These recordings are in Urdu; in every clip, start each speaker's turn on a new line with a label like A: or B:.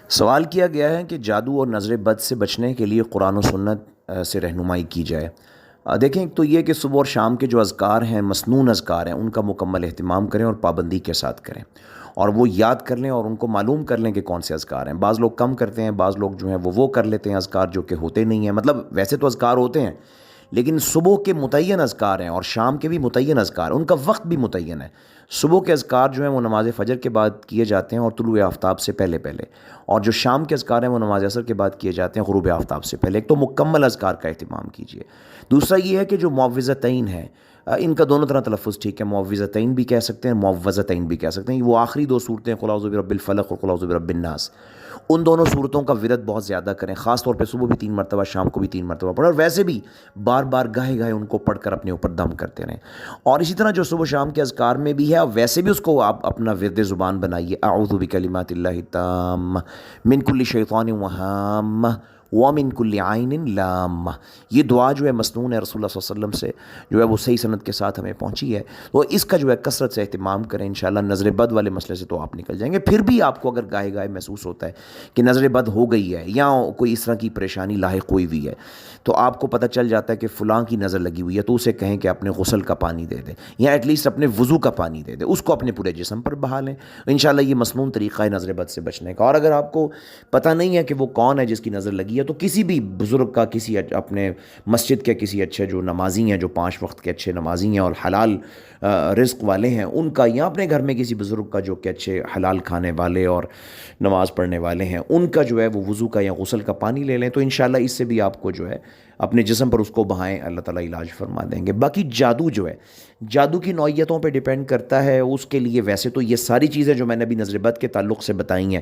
A: سوال کیا گیا ہے کہ جادو اور نظر بد سے بچنے کے لیے قرآن و سنت سے رہنمائی کی جائے۔ دیکھیں، ایک تو یہ کہ صبح اور شام کے جو اذکار ہیں، مسنون اذکار ہیں، ان کا مکمل اہتمام کریں اور پابندی کے ساتھ کریں، اور وہ یاد کر لیں اور ان کو معلوم کر لیں کہ کون سے اذکار ہیں۔ بعض لوگ کم کرتے ہیں، بعض لوگ جو ہیں وہ کر لیتے ہیں اذکار جو کہ ہوتے نہیں ہیں، مطلب ویسے تو اذکار ہوتے ہیں لیکن صبح کے متعین اذکار ہیں اور شام کے بھی متعین اذکار ہیں، ان کا وقت بھی متعین ہے۔ صبح کے اذکار جو ہیں وہ نماز فجر کے بعد کیے جاتے ہیں اور طلوع آفتاب سے پہلے پہلے، اور جو شام کے اذکار ہیں وہ نماز عصر کے بعد کیے جاتے ہیں غروب آفتاب سے پہلے۔ ایک تو مکمل اذکار کا اہتمام کیجیے۔ دوسرا یہ ہے کہ جو معوذتین ہیں، ان کا دونوں طرح تلفظ ٹھیک ہے، معوذتین بھی کہہ سکتے ہیں، معوذتین بھی کہہ سکتے ہیں۔ وہ آخری دو صورتیں قل اعوذ برب الفلق اور قل اعوذ برب الناس، ان دونوں صورتوں کا ورد بہت زیادہ کریں، خاص طور پہ صبح بھی 3 مرتبہ، شام کو بھی 3 مرتبہ پڑھیں، اور ویسے بھی بار بار گاہے گاہے ان کو پڑھ کر اپنے اوپر دم کرتے رہیں۔ اور اسی طرح جو صبح شام کے اذکار میں بھی ہے، ویسے بھی اس کو آپ اپنا ورد زبان بنائیے۔ اعوذ بکلمات اللہ التامہ من کل شیطان وہامہ ومن کل عین لامہ، یہ دعا جو ہے مسنون ہے، رسول اللہ صلی اللہ علیہ وسلم سے جو ہے وہ صحیح سند کے ساتھ ہمیں پہنچی ہے، تو اس کا جو ہے کثرت سے اہتمام کریں۔ انشاءاللہ نظر بد والے مسئلے سے تو آپ نکل جائیں گے۔ پھر بھی آپ کو اگر گاہے گاہے محسوس ہوتا ہے کہ نظر بد ہو گئی ہے یا کوئی اس طرح کی پریشانی لاحق ہوئی ہوئی ہے، تو آپ کو پتہ چل جاتا ہے کہ فلاں کی نظر لگی ہوئی ہے، تو اسے کہیں کہ اپنے غسل کا پانی دے دے، یا ایٹ لیسٹ اپنے وضو کا پانی دے دے، اس کو اپنے پورے جسم پر بہا لیں۔ انشاءاللہ یہ مسنون طریقہ ہے نظر بد سے بچنے کا۔ اور اگر آپ کو پتہ نہیں ہے کہ وہ کون ہے جس کی نظر لگی ہے، تو کسی بھی بزرگ کا، کسی اپنے مسجد کے کسی اچھے جو نمازی ہیں، جو 5 وقت کے اچھے نمازی ہیں اور حلال رزق والے ہیں، ان کا، یا اپنے گھر میں کسی بزرگ کا جو کہ اچھے حلال کھانے والے اور نماز پڑھنے والے ہیں، ان کا جو ہے وہ وضو کا یا غسل کا پانی لے لیں، تو انشاءاللہ اس سے بھی آپ کو جو ہے اپنے جسم پر اس کو بہائیں، اللہ تعالیٰ علاج فرما دیں گے۔ باقی جادو جو ہے، جادو کی نوعیتوں پہ ڈیپینڈ کرتا ہے۔ اس کے لیے ویسے تو یہ ساری چیزیں جو میں نے ابھی نظر بد کے تعلق سے بتائی ہیں،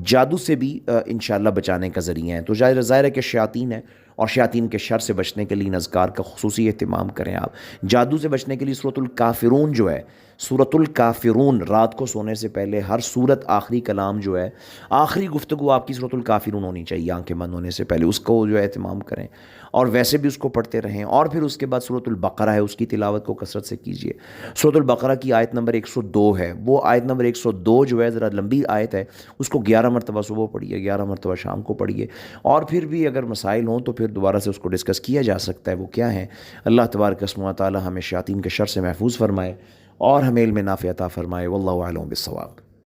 A: جادو سے بھی انشاءاللہ بچانے کا ذریعہ ہیں۔ تو ظاہر ہے کہ شیاطین ہے، اور شیاطین کے شر سے بچنے کے لیے اذکار کا خصوصی اہتمام کریں آپ۔ جادو سے بچنے کے لیے سورۃ الکافرون جو ہے، سورۃ الکافرون، رات کو سونے سے پہلے ہر سورت آخری کلام جو ہے، آخری گفتگو آپ کی سورۃ الکافرون ہونی چاہیے آنکھیں بند ہونے سے پہلے، اس کو جو ہے اہتمام کریں، اور ویسے بھی اس کو پڑھتے رہیں۔ اور پھر اس کے بعد سورۃ البقرہ ہے، اس کی تلاوت کو کثرت سے کیجیے۔ سورۃ البقرہ کی آیت نمبر 102 ہے، وہ آیت نمبر 102 جو ہے ذرا لمبی آیت ہے، اس کو 11 مرتبہ صبح پڑھیے، 11 مرتبہ شام کو پڑھیے، اور پھر بھی اگر مسائل ہوں تو پھر دوبارہ سے اس کو ڈسکس کیا جا سکتا ہے، وہ کیا ہیں۔ اللہ تبارک و تعالی ہمیں شیاطین کے شر سے محفوظ فرمائے اور ہمیں علم نافع عطا فرمائے۔ واللہ اعلم بالصواب۔